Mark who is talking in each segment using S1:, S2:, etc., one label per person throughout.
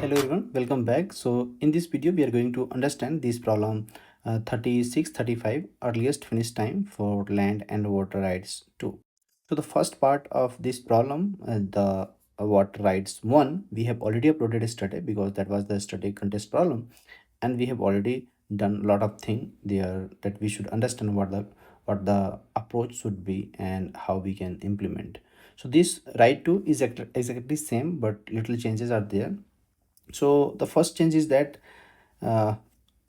S1: Hello everyone, welcome back. So in this video we are going to understand this problem 3635, earliest finish time for land and water rides 2. So the first part of this problem, the water rides 1, we have already uploaded yesterday because that was the study contest problem, and we have already done a lot of things there that we should understand what the approach should be and how we can implement. So this ride 2 is exactly same, but little changes are there. So the first change is that uh,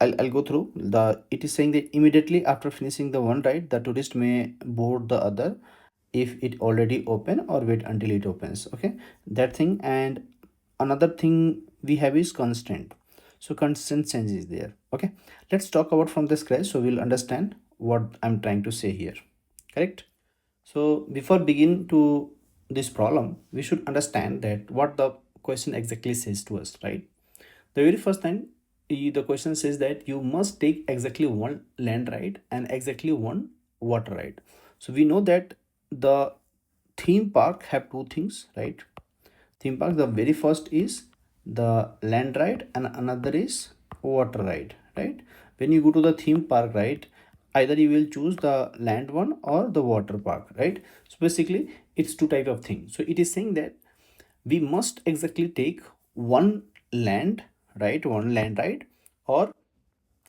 S1: I'll go through the it is saying that immediately after finishing the one ride the tourist may board the other if it already open or wait until it opens. Okay, that thing. And another thing we have is constant. So constant change is there. Okay, let's talk about from the scratch so we'll understand what I'm trying to say here. Correct. So before begin to this problem, we should understand that what the question exactly says to us, right? The very first time, the question says that you must take exactly one land ride and exactly one water ride. So we know that the theme park have two things, right? Theme park, the very first is the land ride and another is water ride, right? When you go to the theme park, right, either you will choose the land one or the water park, right? So basically it's two type of things. So it is saying that we must exactly take one land, right, one land ride, or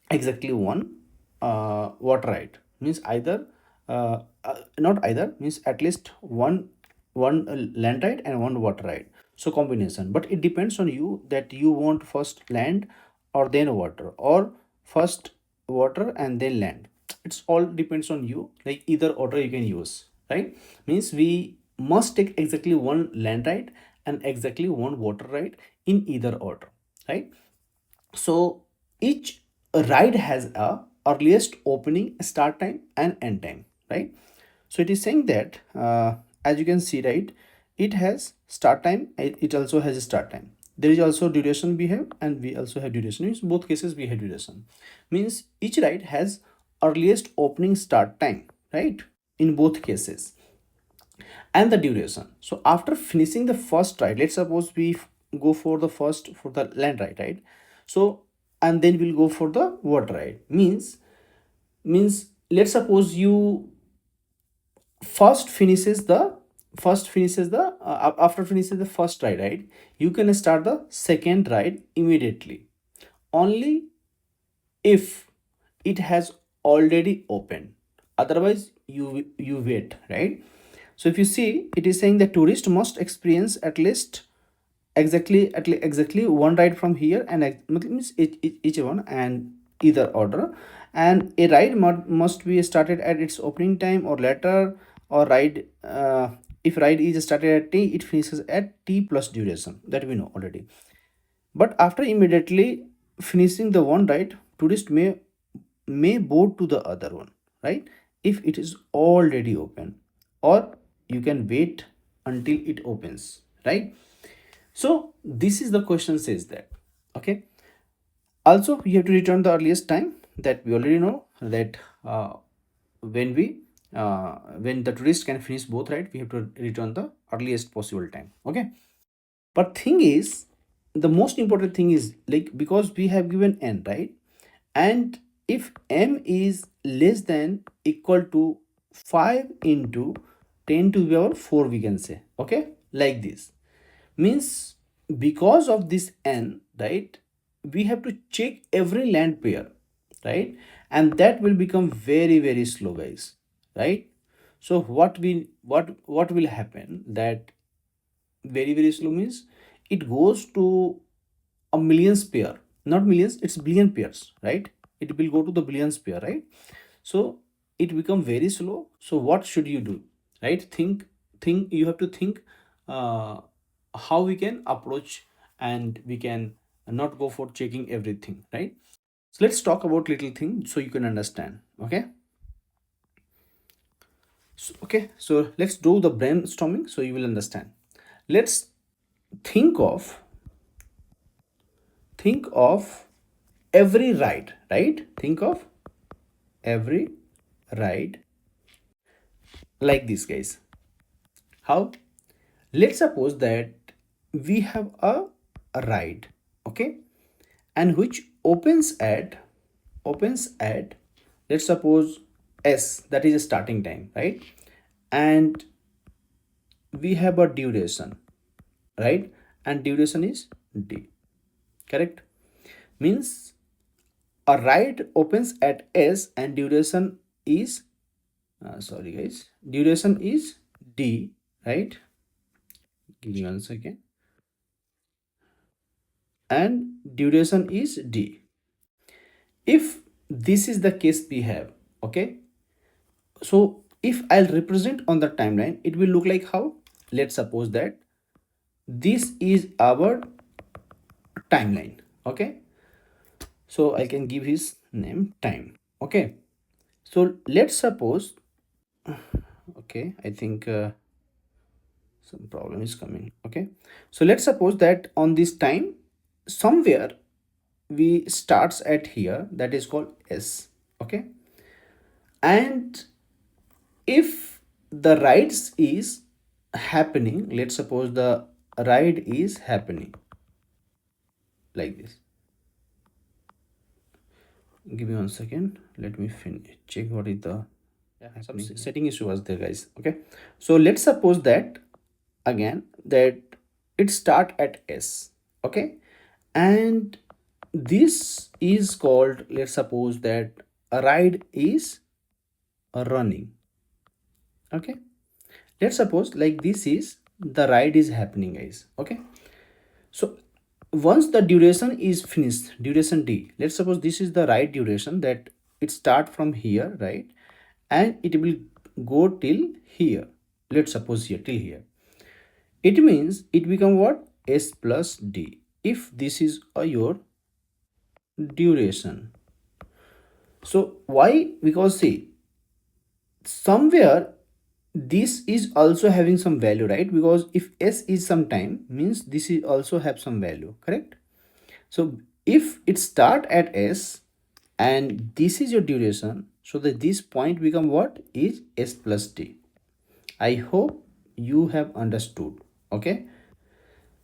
S1: exactly one water ride. Means either not either, means at least one land ride and one water ride. So combination, but it depends on you that you want first land or then water, or first water and then land. It's all depends on you, like either order you can use, right? Means we must take exactly one land ride and exactly one water ride in either order, right? So each ride has a earliest opening, start time and end time, right? So it is saying that as you can see, right, it has start time, it also has a start time. There is also duration we have, and we also have duration. Means both cases we have duration. Means each ride has earliest opening start time, right, in both cases, and the duration. So after finishing the first ride, let's suppose we go for the first for the land ride, right? So and then we'll go for the water ride. Means let's suppose you first finishes the after finishing the first ride, right, you can start the second ride immediately, only if it has already opened. Otherwise you wait, right? So if you see, it is saying that tourist must experience at least exactly one ride from here, and means each one and either order. And a ride must be started at its opening time or later, or ride if ride is started at t, it finishes at t plus duration, that we know already. But after immediately finishing the one ride, tourist may board to the other one, right, if it is already open, or you can wait until it opens, right? So this is the question says that. Okay, also we have to return the earliest time, that we already know that when we when the tourist can finish both, right, we have to return the earliest possible time. Okay, but thing is, the most important thing is, like, because we have given n, right, and if m is less than equal to 5 into 10 to the power 4, we can say, okay, like this. Means because of this n, right, we have to check every land pair, right, and that will become very slow, guys, right? So what will happen, that very slow means it goes to a millions pair, not millions, it's billion pairs, right? It will go to the billions pair, right? So it become very slow. So what should you do, right? Think you have to think uh, how we can approach, and we can not go for checking everything, right? So let's talk about little thing so you can understand. Okay, so let's do the brainstorming so you will understand. Let's think of think of every ride, right? Think of every ride like this, guys. How? Let's suppose that we have a ride. okay, and which opens at let's suppose s, that is a starting time, right? And we have a duration, right? And duration is d, correct? Means a ride opens at s and duration is sorry guys, duration is d, right? Give me 1 second. And duration is d. If this is the case we have, okay, so if I'll represent on the timeline, it will look like how? Let's suppose that this is our timeline, okay? So I can give his name time, okay? So let's suppose, okay, I think some problem is coming, okay? So let's suppose that on this time, somewhere we starts at here, that is called s, okay? And if the rides is happening, let's suppose the ride is happening like this. Give me 1 second, let me finish check what is the some setting issue was there guys, okay? So let's suppose that again that it start at s, okay, and this is called, let's suppose that a ride is running, okay? Let's suppose like this is the ride is happening guys, okay? So once the duration is finished, duration d, let's suppose this is the ride duration, that it start from here, right? And it will go till here, let's suppose here till here. It means it become what? S plus d, if this is your duration. So why? Because see, somewhere this is also having some value, right? Because if s is some time, means this is also have some value, correct? So if it start at s and this is your duration, so that this point become what? Is s plus d. I hope you have understood, okay?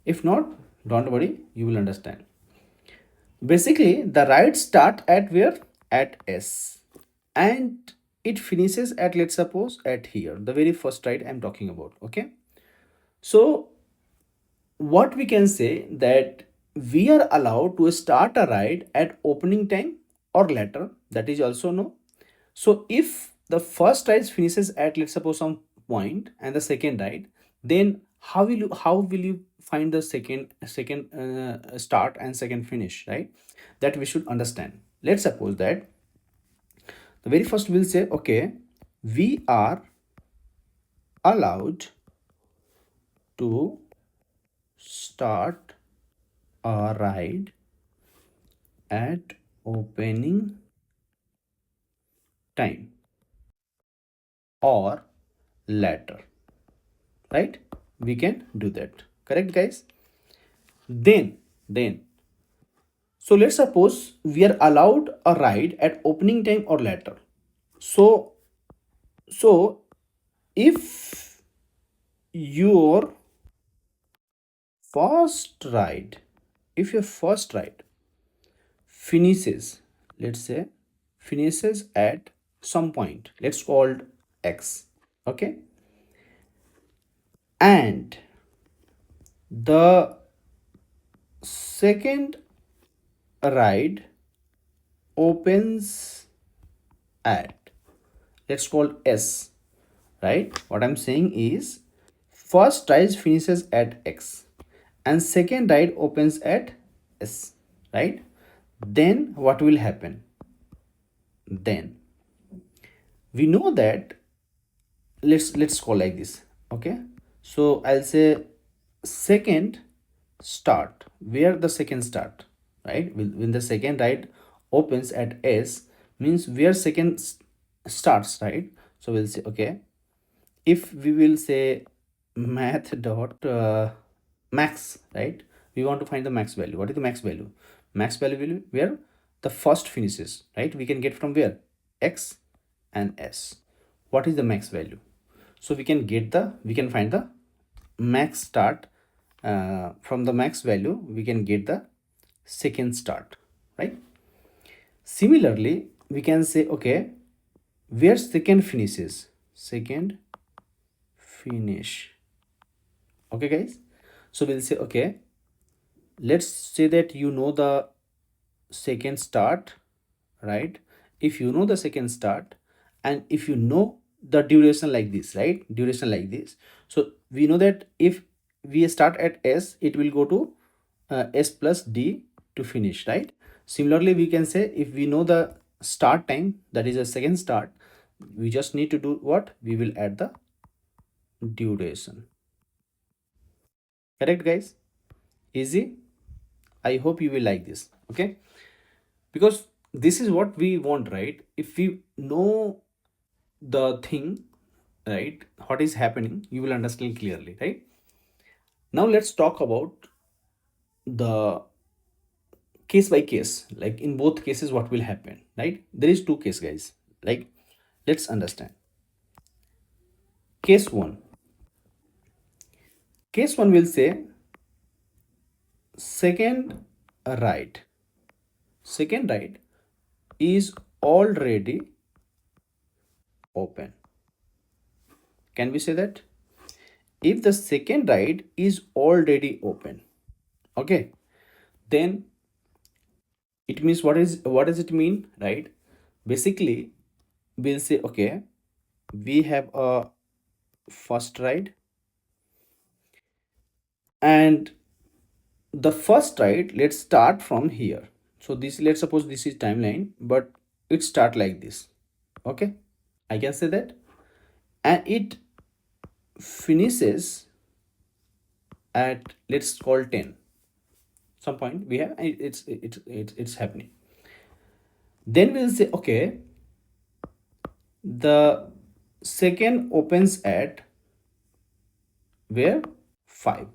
S1: If not, don't worry, you will understand. Basically the ride start at where? At s, and it finishes at, let's suppose, at here, the very first ride I'm talking about, okay? So what we can say that we are allowed to start a ride at opening time or later, that is also no. So if the first ride finishes at, let's suppose, some point, and the second ride, then how will you find the second start and second finish, right? That we should understand. Let's suppose that the very first we'll say, okay, we are allowed to start a ride at opening time or later, right? We can do that, correct guys? Then so let's suppose we are allowed a ride at opening time or later. So if your first ride, if your first ride finishes, let's say finishes at some point, let's call it x, okay, and the second ride opens at, let's call s, right? What I'm saying is first ride finishes at x and second ride opens at s, right? Then what will happen? Then we know that, let's call like this, okay? So I'll say second start, where the second start, right? When the second ride opens at s, means where second starts, right? So we'll say, okay, if we will say math dot max, right? We want to find the max value. What is the max value? Max value will be where the first finishes, right? We can get from where? X and s. What is the max value? So we can find the max start. From the max value we can get the second start, right? Similarly, we can say, okay, where second finishes, second finish. Okay, guys. So we'll say, okay, let's say that you know the second start, right? If you know the second start, and if you know the duration like this, right? Duration like this. So we know that if we start at S, it will go to S plus D to finish, right? Similarly, we can say if we know the start time, that is a second start, we just need to do what? We will add the duration. Correct, guys? Easy. I hope you will like this. Okay, because this is what we want, right? If we know the thing, right, what is happening, you will understand clearly, right? Now let's talk about the case by case, like in both cases what will happen, right? There is two case, guys. Like, let's understand. Case 1. Case 1 will say second write. Second write is already open. Can we say that? If the second write is already open, okay, then it means what does it mean, right? Basically, we'll say, okay, we have a first write, and the first write, let's start from here. So this, let's suppose this is timeline, but it start like this. Okay, I can say that, and it finishes at, let's call 10. Some point we have, it's happening. Then we'll say, okay, the second opens at where? 5,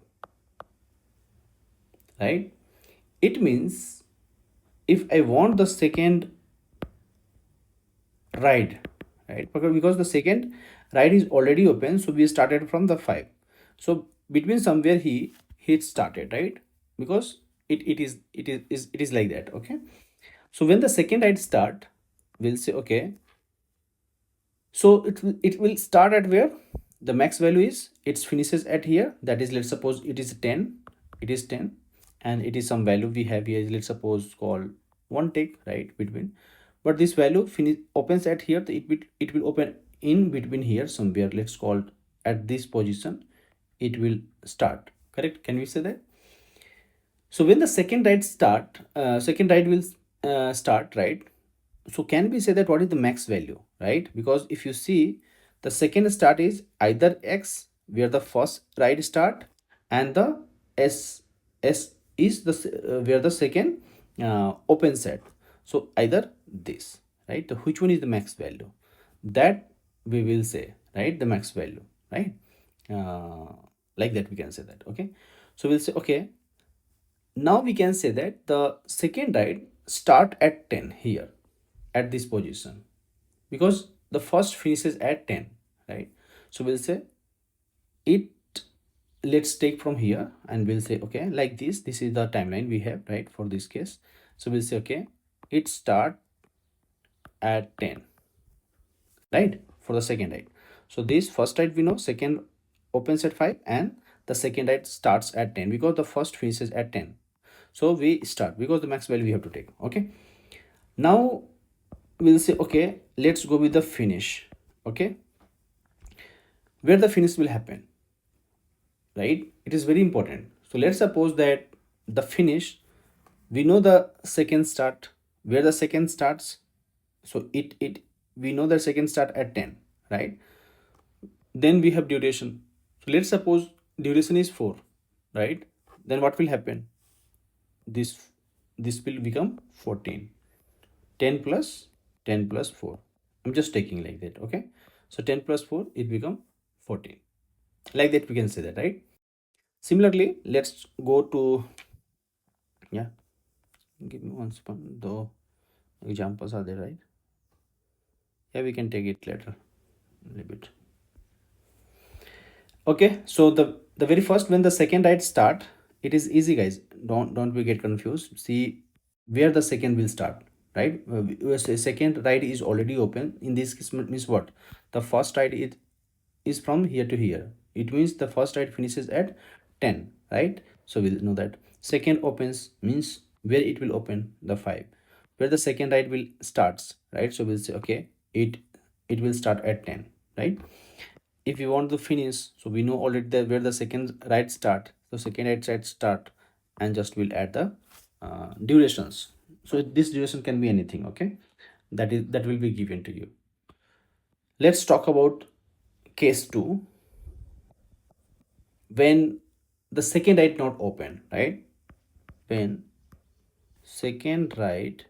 S1: right? It means if I want the second ride, right, because the second ride is already open, so we started from the 5. So between somewhere he started, right? Because it is like that. Okay, so when the second ride start, we'll say, okay, so it will start at where the max value is, it finishes at here, that is, let's suppose it is 10. It is 10, and it is some value we have here, let's suppose call 1 tick, right, between. But this value finish opens at here, it will open in between here somewhere, let's call at this position it will start. Correct? Can we say that? So when the second ride will start, right? So can we say that what is the max value, right? Because if you see, the second start is either X, where the first ride start, and the S is the where the second open set. So either this, right? So which one is the max value? That we will say, right? The max value, right? Uh, like that we can say that. Okay. So we'll say, okay, now we can say that the second ride start at 10 here, at this position, because the first finishes at 10, right? So we'll say it, let's take from here, and we'll say, okay, like this is the timeline we have, right, for this case. So we'll say, okay, it start at 10, right, for the second ride. So this first ride we know, second opens at 5, and the second ride starts at 10 because the first finishes at 10. So we start because the max value we have to take. Okay, now we'll say, okay, let's go with the finish. Okay, where the finish will happen, right? It is very important. So let's suppose that the finish, we know the second start, where the second starts. So it we know the second start at 10, right? Then we have duration. So let's suppose duration is 4, right? Then what will happen? This will become 14. 10 plus 10 plus 4. I'm just taking like that. Okay, so 10 plus 4, it become 14. Like that we can say that, right? Similarly, let's go to, yeah, give me one second, though examples are there, right? Yeah, we can take it later a little bit. Okay, so the very first, when the second ride start, It is easy, guys. Don't we get confused. See where the second will start, right? We say second write is already open. In this case means what? The first write is from here to here. It means the first write finishes at 10, right? So we'll know that. Second opens means where it will open, the 5. Where the second write will starts, right? So we'll say okay, it will start at 10, right? If you want to finish, so we know already that where the second write start, so second write start, and just we'll add the durations. So this duration can be anything, okay? That will be given to you. Let's talk about case 2, when the second write not open, right? When second write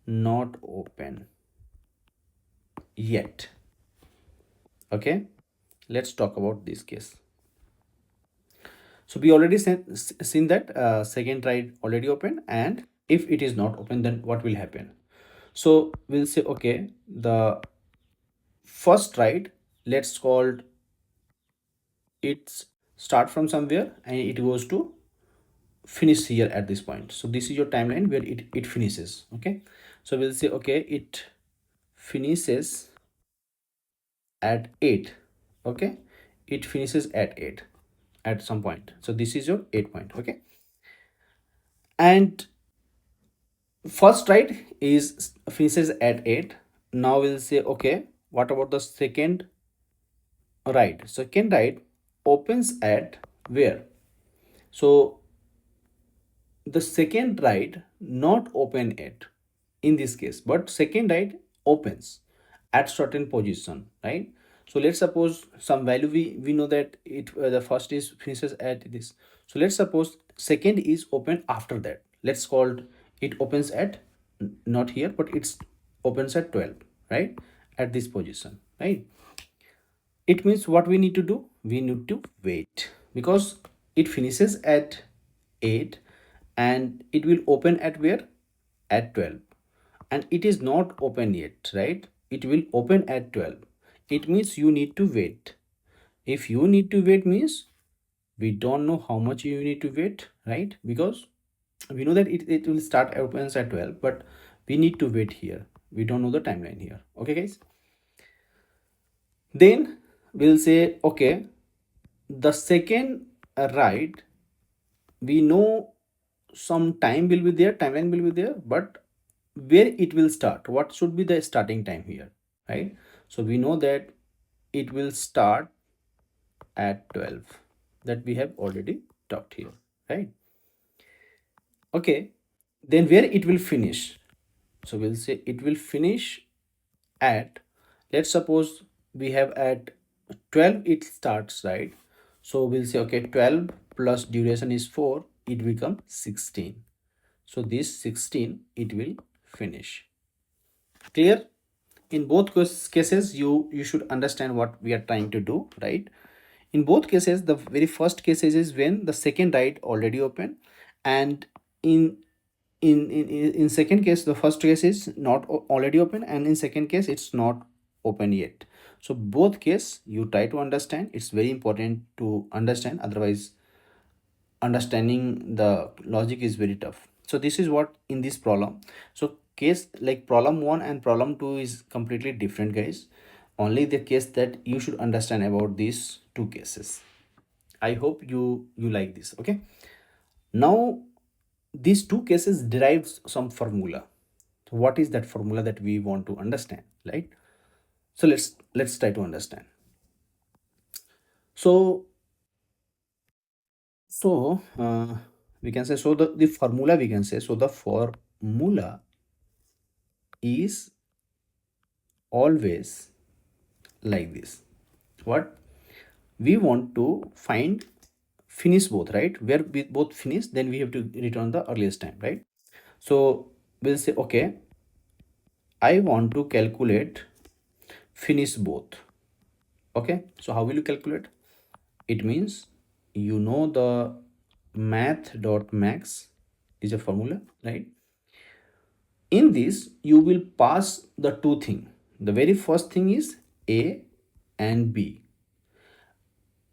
S1: not open yet. Okay, let's talk about this case. So we already seen that second write already open, and if it is not open, then what will happen? So we'll say okay, the first write, let's call it start from somewhere and it goes to finish here at this point. So this is your timeline where it finishes. Okay, so we'll say okay, it finishes at 8. Okay, it finishes at 8 at some point. So this is your 8 point. Okay, and first write is finishes at 8. Now we'll say okay, what about the second write? Second write opens at where? So the second write not open yet in this case, but second write opens at certain position, right? So let's suppose some value, we know that it the first is finishes at this. So let's suppose second is open after that. Let's call it opens at not here, but it's opens at 12, right? At this position, right? It means what we need to do, we need to wait, because it finishes at 8 and it will open at where? At 12, and it is not open yet, right? It will open at 12. It means you need to wait. If you need to wait means we don't know how much you need to wait, right? Because we know that it will start opens at 12, but we need to wait here. We don't know the timeline here. Okay, guys? Then we'll say okay, the second write, we know some time will be there, timeline will be there, but where it will start, what should be the starting time here, right? So we know that it will start at 12, that we have already talked here, right? Okay, then where it will finish? So we'll say it will finish at, let's suppose we have at 12 it starts, right? So we'll say okay, 12 plus duration is 4, it become 16. So this 16 it will finish. Clear? In both cases you should understand what we are trying to do, right? In both cases, the very first cases is when the second write already open, and in in second case, the first case is not already open, and in second case it's not open yet. So both case you try to understand. It's very important to understand, otherwise understanding the logic is very tough. So this is what in this problem. So case like problem 1 and problem 2 is completely different, guys. Only the case that you should understand about these two cases. I hope you like this. Okay, now these two cases derives some formula. So what is that formula that we want to understand, right? So let's try to understand. So we can say, so the formula, we can say, so the formula is always like this. What we want to find, finish both, right? Where we both finish, then we have to return the earliest time, right? So we'll say okay, I want to calculate finish both. Okay, so how will you calculate? It means you know the math.max is a formula, right? In this you will pass the two things. The very first thing is a and b.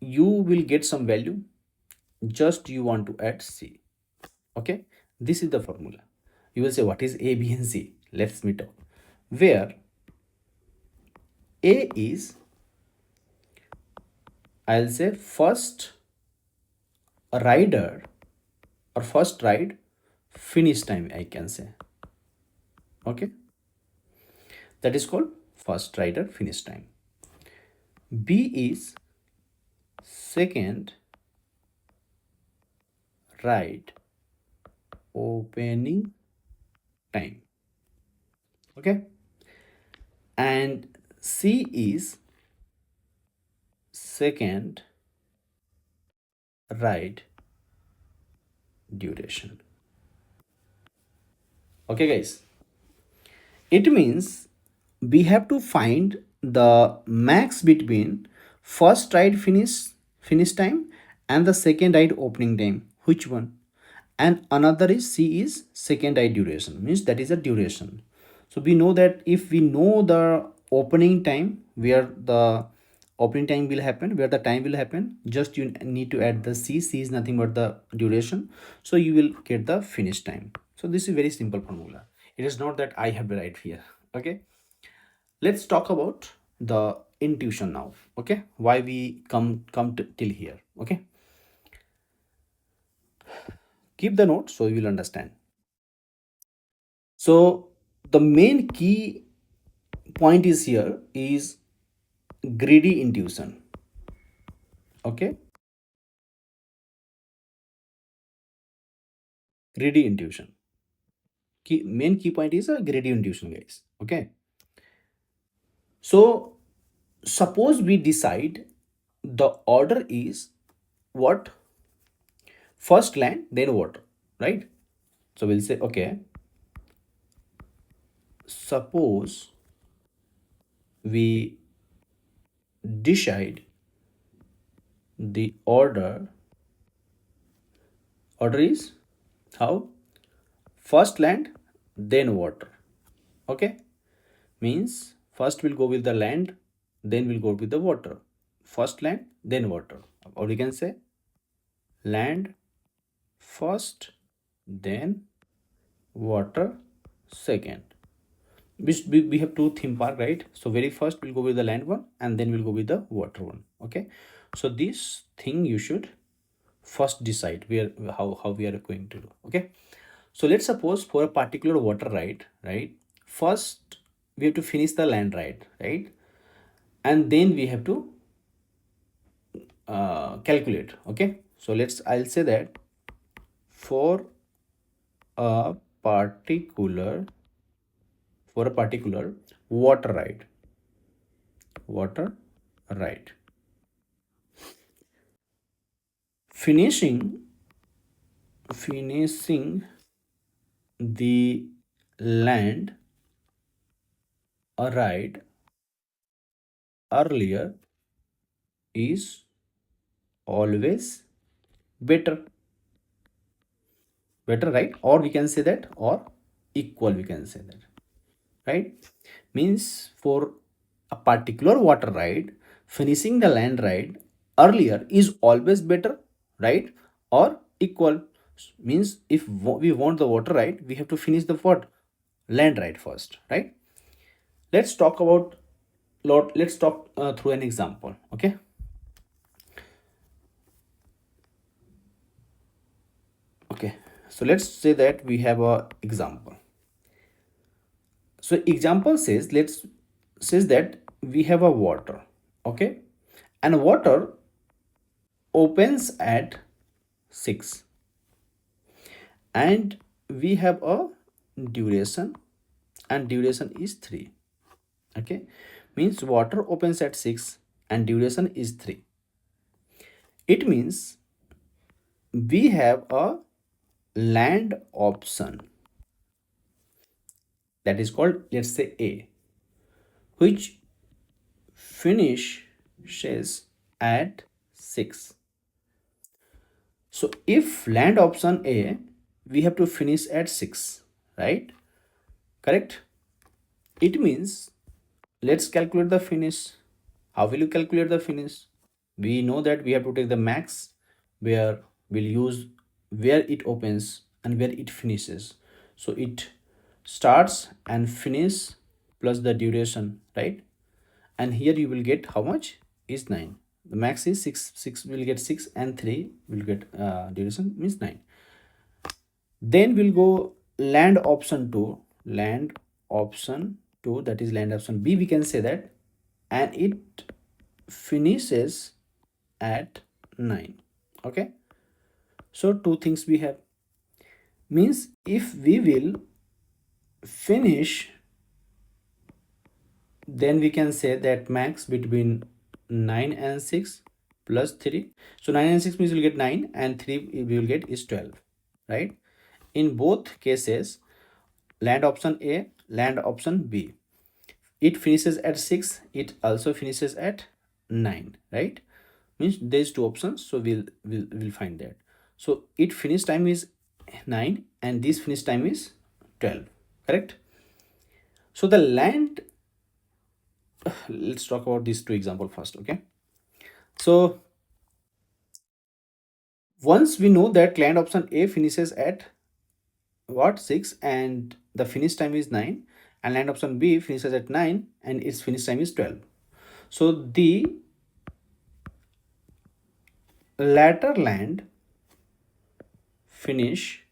S1: You will get some value, just you want to add C. Okay, this is the formula. You will say, what is A, B, and C? Let's me talk. Where A is, I'll say, first rider or first ride finish time, I can say. Okay, that is called first rider finish time. B is second ride opening time. Okay, and C is second ride duration. Okay, guys, it means we have to find the max between first ride finish time and the second ride opening time. Which one? And another is C is second ride duration, means that is a duration. So we know that if we know the opening time, where the opening time will happen, where the time will happen, just you need to add the C. C is nothing but the duration, so you will get the finish time. So this is very simple formula. It is not that I have to write here. Okay, let's talk about the intuition now. Okay, why we come to, till here. Okay, keep the note so you will understand. So the main key point is here is greedy intuition. Okay, greedy intuition. Main key point is a greedy intuition, guys. Okay, so suppose we decide the order is what? First land, then water, right? So we'll say, okay, suppose we decide the order is how? First land, then water. Okay, means first we'll go with the land, then we'll go with the water. First land, then water, or we can say land first, then water second. We have two theme park, right? So very first we'll go with the land one, and then we'll go with the water one. Okay, so this thing you should first decide where how we are going to do. Okay, so let's suppose for a particular water ride, right, first we have to finish the land ride, right, and then we have to calculate. Okay, so I'll say that for a particular water ride finishing the land ride earlier is always better, right? Or we can say that, or equal, we can say that, right? Means for a particular water ride, finishing the land ride earlier is always better, right? Or equal. Means if we want the water ride, we have to finish the what? Land ride first, right? Let's talk about let's talk through an example. Okay, so let's say that we have a example. So example says that we have a water. Okay, and water opens at 6, and we have a duration, and duration is 3. Okay, means water opens at 6 and duration is 3. It means we have a land option, that is called, let's say, A, which finishes at 6. So if land option A, we have to finish at 6, right? Correct? It means let's calculate the finish. How will you calculate the finish? We know that we have to take the max, where we'll use where it opens and where it finishes. So it starts and finish plus the duration, right? And here you will get how much is 9. The max is 6, 6 will get 6 and 3 will get duration means 9. Then we'll go land option 2, land option 2, that is land option B, we can say that, and it finishes at 9. Okay, so two things we have, means if we will finish, then we can say that max between 9 and 6 plus 3. So 9 and 6 means we'll get 9 and 3 we will get is 12, right? In both cases, land option A, land option B, it finishes at 6, it also finishes at 9, right? Means there's two options, so we'll find that. So it finish time is 9 and this finish time is 12, correct? So the land, let's talk about these two example first. Okay, so once we know that land option A finishes at what, 6 and the finish time is 9, and land option B finishes at 9 and its finish time is 12, so the latter land finish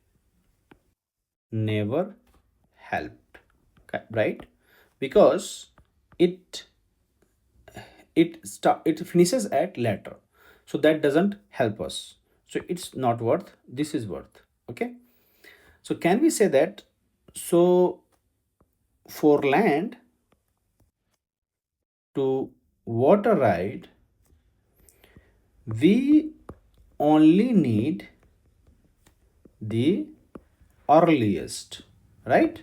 S1: never helped, right? Because it it finishes at latter, so that doesn't help us, so it's not worth, this is worth. Okay, so can we say that, so for land to water ride, we only need the earliest, right?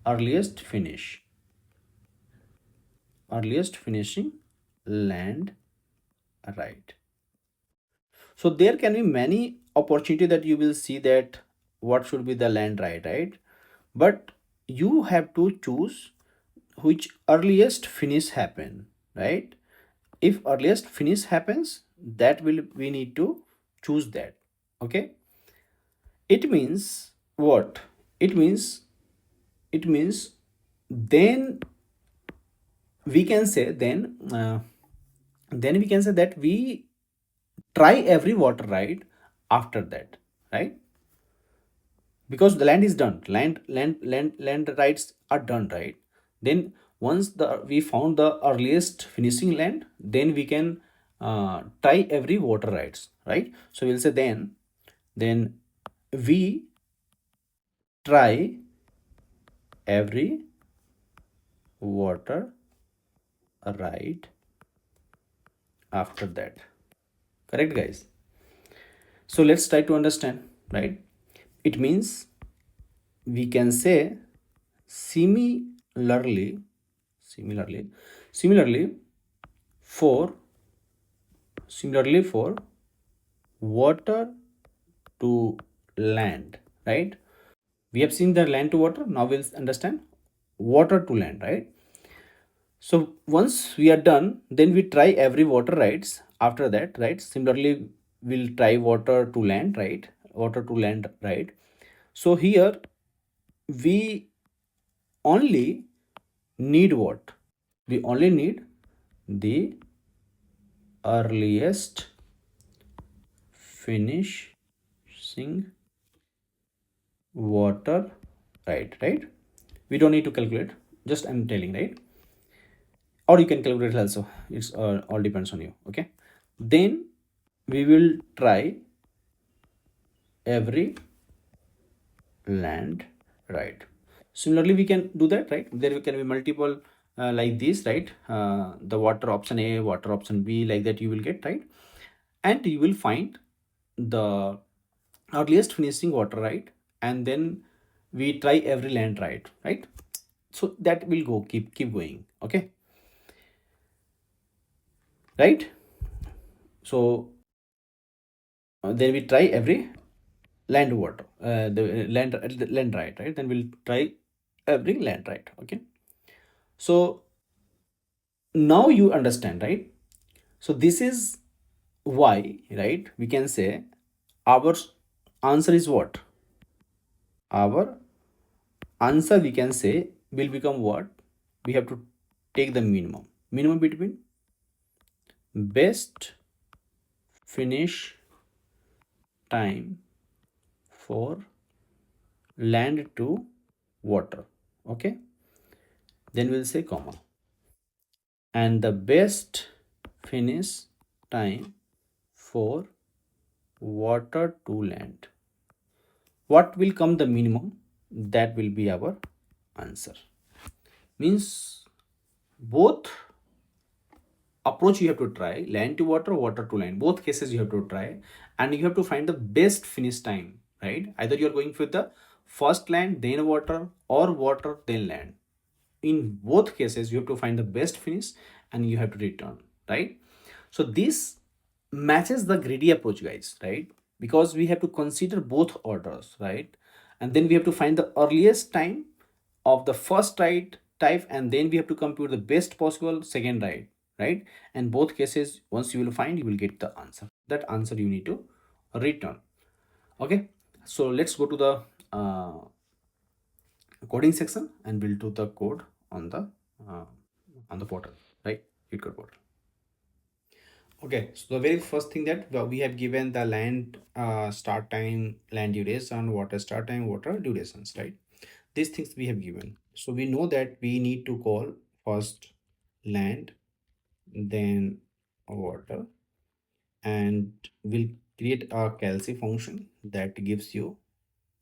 S1: Earliest finish, earliest finishing land ride. So there can be many opportunity that you will see that what should be the land ride, right? But you have to choose which earliest finish happen, right? If earliest finish happens, that will we need to choose that. Okay, it means what, it means then we can say, then we can say that we try every water ride after that, right? Because the land is done, land rides are done, right? Then once we found the earliest finishing land, then we can try every water rides, right? So we'll say then we try every water ride after that, correct guys? So let's try to understand, right? It means we can say similarly, similarly for water to land, right? We have seen the land to water, now we'll understand water to land, right? So once we are done, then we try every water rides after that, right? Similarly, we'll try water to land, right? Water to land, right? So here we only need what? We only need the earliest finishing water ride, right? We don't need to calculate, just I'm telling, right? Or you can calculate also, it's all depends on you. Okay, then we will try every land ride. Similarly we can do that, right? There can be multiple like this, right? The water option A, water option B, like that you will get, right? And you will find the earliest finishing water ride, and then we try every land ride, right? So that will go keep going. Okay, right? So then we try every land water the land ride, right? Then we'll try every land ride. Okay, so now you understand, right? So this is why, right, we can say Our answer is what? Our answer, we can say, will become what? We have to take the minimum between best finish time for land to water. Okay, then we'll say comma, and the best finish time for water to land. What will come the minimum? That will be our answer. Means both approach you have to try, land to water, water to land, both cases you have to try, and you have to find the best finish time, right? Either you are going for the first land then water, or water then land. In both cases you have to find the best finish and you have to return, right? So this matches the greedy approach, guys, right? Because we have to consider both orders, right? And then we have to find the earliest time of the first right type, and then we have to compute the best possible second right? And both cases, once you will find, you will get the answer. That answer you need to return. Okay, so let's go to the coding section and we'll do the code uh, on the portal, right? Code portal. Okay, so the very first thing that we have given the land start time, land duration, water start time, water durations, right? These things we have given. So we know that we need to call first land, then water, and we'll create a calci function that gives you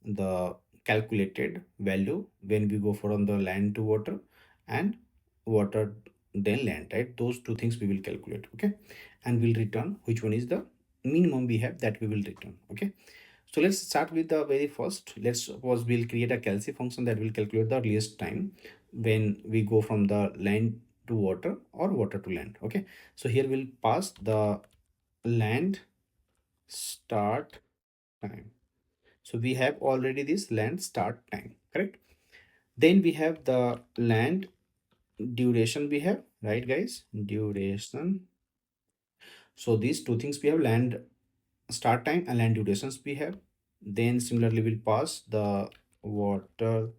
S1: the calculated value when we go from the land to water and water then land, right? Those two things we will calculate. Okay, and we'll return which one is the minimum we have, that we will return. Okay, so let's start with the very first. Let's suppose we'll create a calci function that will calculate the earliest time when we go from the land to water or water to land. Okay, so here we'll pass the land start time. So we have already this land start time, correct? Then we have the land duration we have, right, guys? Duration. So these two things we have, land start time and land durations we have. Then similarly we'll pass the water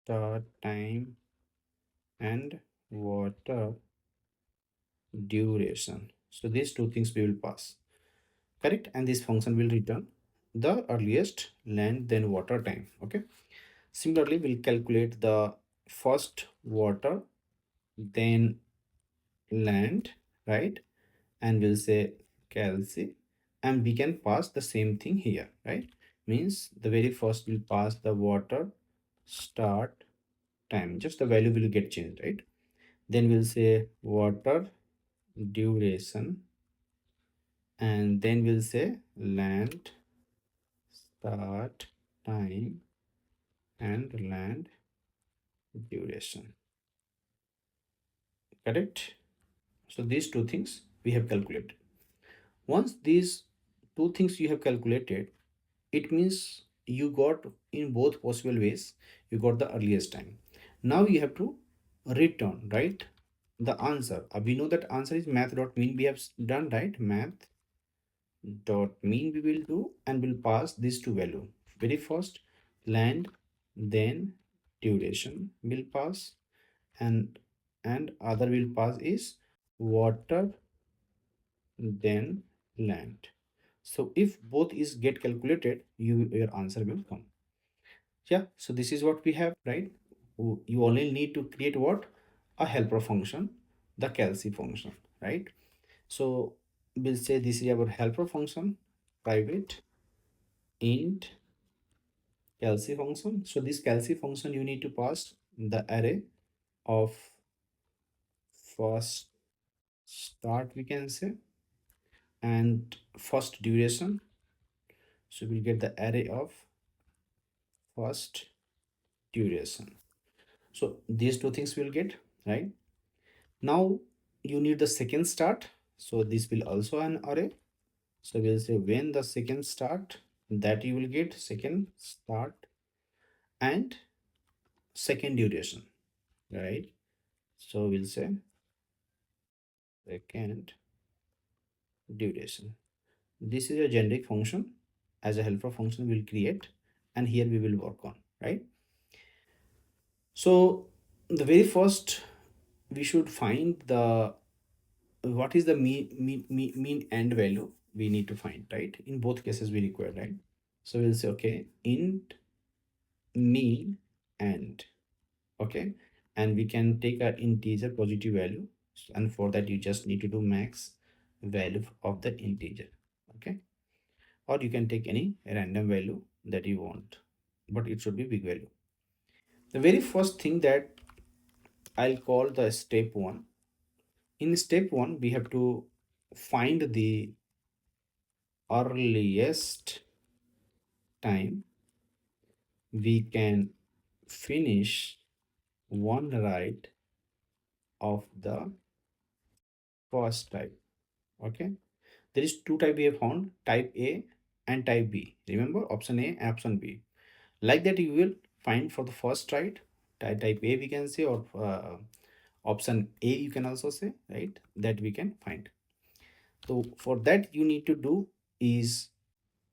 S1: start time and water duration. So these two things we will pass, correct? And this function will return the earliest land then water time. Okay, similarly we'll calculate the first water then land, right? And we'll say calci, and we can pass the same thing here, right? Means the very first will pass the water start time, just the value will get changed, right? Then we'll say water duration, and then we'll say land start time and land duration, correct? So these two things we have calculated. Once these two things you have calculated, it means you got in both possible ways, you got the earliest time. Now you have to return, right, the answer. We know that answer is math.mean we have done, right? Math.mean we will do, and we'll pass these two value. Very first land, then duration will pass, and other will pass is water then land. So if both is get calculated, your answer will come. Yeah, so this is what we have, right? You only need to create what? A helper function, the calci function, right? So we'll say this is our helper function, private int calci function. So this calci function you need to pass the array of first start, we can say, and first duration. So we'll get the array of first duration. So these two things we'll get, right? Now you need the second start. So this will also an array. So we'll say when the second start, that you will get second start and second duration, right? So we'll say second duration. This is a generic function. as a helper function we'll create, and here we will work on, right? So the very first we should find the what is the mean end value we need to find, right? In both cases we require, right? So we'll say okay, int mean end, okay, and we can take an integer positive value, and for that you just need to do max value of the integer, okay, or you can take any random value that you want, but it should be big value. The very first thing that I'll call the step one. In step one we have to find the earliest time we can finish one write of the first type, okay. There is two type we have found, type A and type B. Remember, option A and option B. Like that you will find for the first write, type A we can say, or option A you can also say, right, that we can find. So for that you need to do is,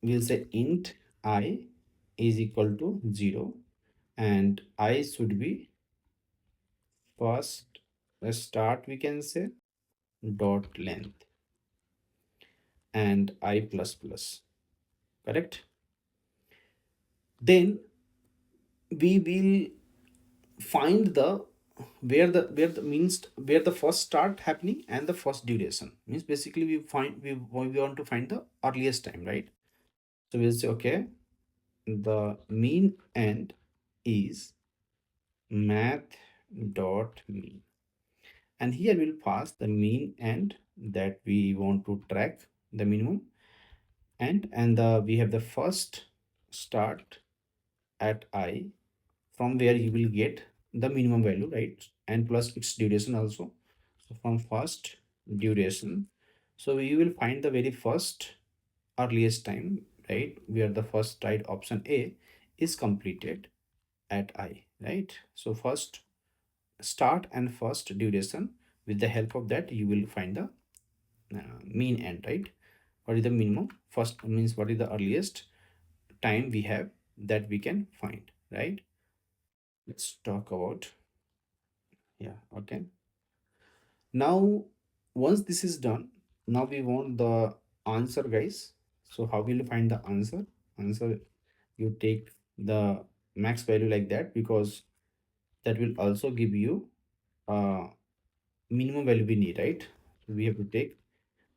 S1: we'll say int I is equal to 0, and I should be first start we can say dot length, and I plus plus, correct. Then we will find the where the means where the first start happening and the first duration, means basically we want to find the earliest time, right? So we'll say okay, the mean end is math dot mean, and here we'll pass the mean end that we want to track the minimum, and we have the first start at I, from where you will get the minimum value, right, and plus its duration also. So from first duration, so you will find the very first earliest time, right, where the first right option A is completed at I, right? So first start and first duration, with the help of that you will find the mean end, right? What is the minimum first means what is the earliest time we have that we can find, right? Let's talk about, yeah, okay. Now once this is done, now we want the answer, guys. So how will you find the answer? You take the max value like that, because that will also give you minimum value we need, right? So we have to take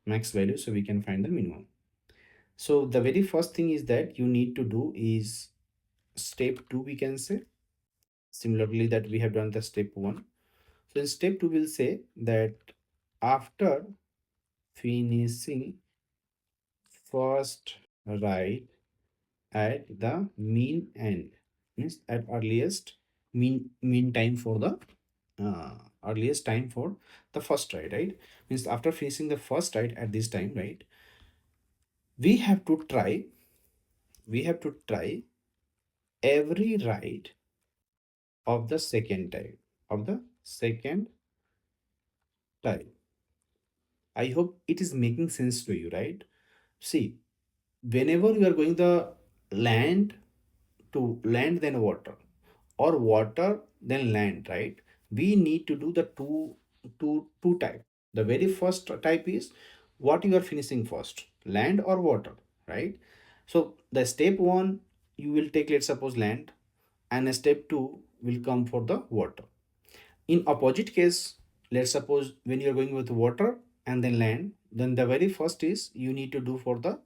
S1: max value so we can find the minimum. So the very first thing is that you need to do is step 2 we can say, similarly that we have done the step 1. So in step 2 we'll say that after finishing first write at the mean end, means at earliest mean time for the uh, earliest time for the first write, right? Means after finishing the first write at this time, right, we have to try every write of the second type, of the second type. I hope it is making sense to you, right? See, whenever you are going the land to land then water, or water then land, right, we need to do the two type. The very first type is what you are finishing first, land or water, right? So the step 1 you will take, let's suppose land, and step 2 will come for the water. In opposite case, let's suppose when you're going with water and then land, then the very first is you need to do for the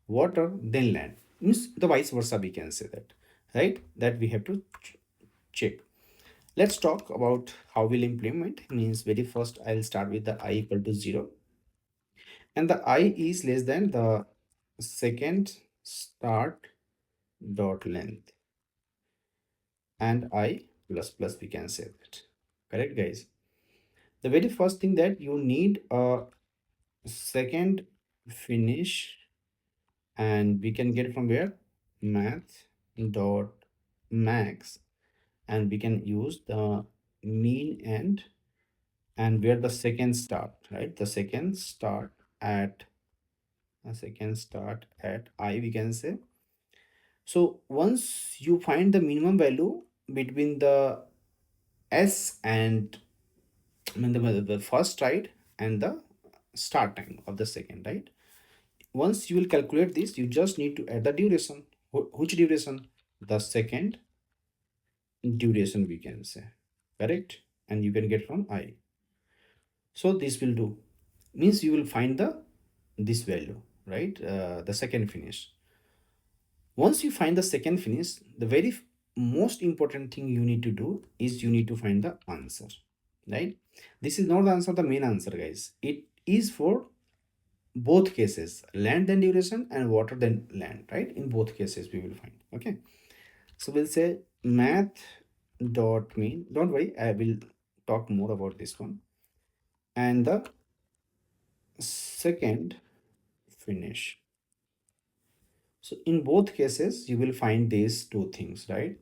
S1: water then land, means the vice versa we can say that, right, that we have to check. Let's talk about how we'll implement. Means very first I'll start with the I equal to 0, and the I is less than the second start dot length, and I plus plus we can say that, correct, guys? The very first thing that you need a second finish, and we can get from where, math dot max, and we can use the mean end, and where the second start, right, the second start at I we can say, So once you find the minimum value between the s and I mean the first right and the start time of the second right, once you will calculate this, you just need to add the duration. Which duration? The second duration, we can say, correct? And you can get from I. So this will do, means you will find the this value, right? The second finish. Once you find the second finish, the very most important thing you need to do is you need to find the answer, right? This is not the answer, the main answer, guys. It is for both cases, land then duration and water then land, right? In both cases we will find. Okay, so we'll say math dot mean, don't worry, I will talk more about this one, and the second finish. So in both cases you will find these two things, right?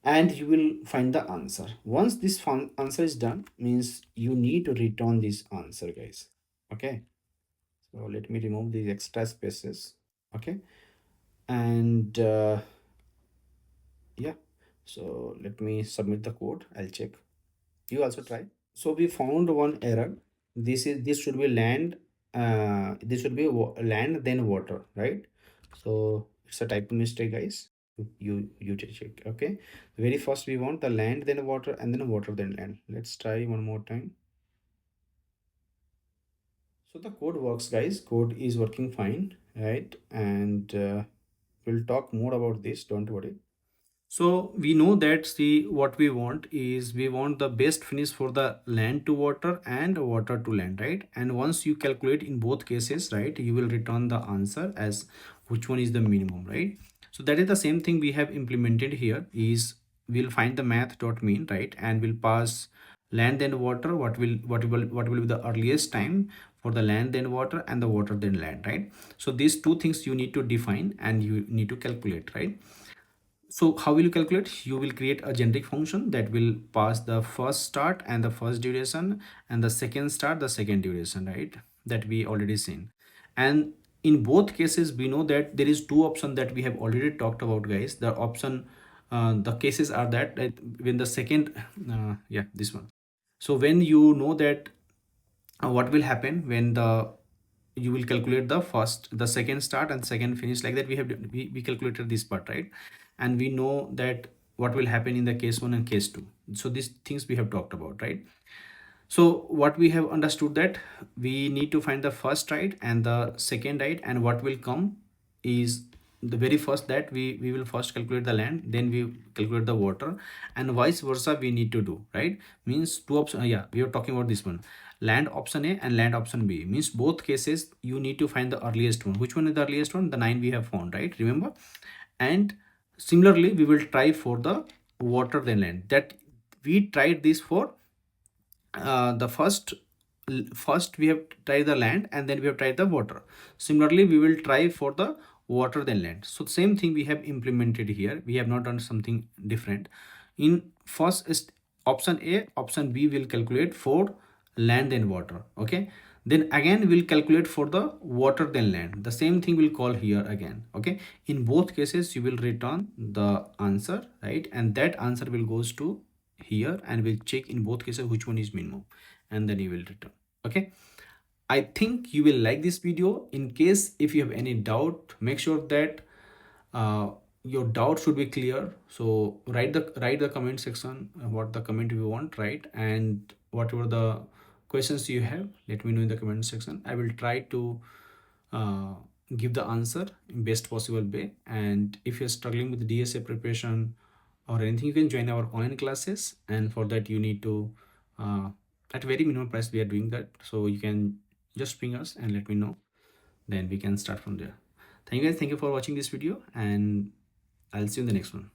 S1: And you will find the answer. Once this answer is done, means you need to return this answer, guys. Okay, so let me remove these extra spaces. Okay, and yeah, so let me submit the code, I'll check, you also try. So we found one error. This should be land, this should be land then water, right? So it's a typo mistake, guys. You check. Okay, very first we want the land then water and then water then land. Let's try one more time. So the code works, guys, code is working fine, right? And we'll talk more about this, don't worry. So we know that, see, what we want is we want the best finish for the land to water and water to land, right? And once you calculate in both cases, right, you will return the answer as which one is the minimum, right? So that is the same thing we have implemented here. Is we'll find the math dot mean, right, and we'll pass land then water, what will be the earliest time for the land then water and the water then land, right? So these two things you need to define and you need to calculate, right? So how will you calculate? You will create a generic function that will pass the first start and the first duration, and the second start, the second duration, right? That we already seen. And in both cases, we know that there is two options that we have already talked about, guys. The option, the cases are that when the second, yeah, this one. So when you know that what will happen when the you will calculate the first, the second start and second finish, like that we calculated this part, right? And we know that what will happen in the case 1 and case 2. So these things we have talked about, right? So what we have understood that we need to find the first right and the second right, and what will come is the very first that we will first calculate the land, then we calculate the water, and vice versa we need to do, right? Means two options, yeah, we are talking about this one, land option A and land option B. Means both cases you need to find the earliest one. Which one is the earliest one? The 9 we have found, right? Remember. And similarly we will try for the water then land, that we tried this for the first we have tried the land and then we have tried the water. Similarly we will try for the water then land. So same thing we have implemented here, we have not done something different. In first is option A, option B will calculate for land then water. Okay, then again we'll calculate for the water then land, the same thing we'll call here again. Okay, in both cases you will return the answer, right? And that answer will goes to here, and we'll check in both cases which one is minimum, and then you will return. Okay, I think you will like this video. In case if you have any doubt, make sure that uh, your doubt should be clear. So write the comment section, what the comment you want, right? And whatever the questions you have, let me know in the comment section. I will try to uh, give the answer in best possible way. And if you're struggling with DSA preparation or anything, you can join our online classes, and for that you need to at very minimum price we are doing that, so you can just ping us and let me know, then we can start from there. Thank you guys, thank you for watching this video, and I'll see you in the next one.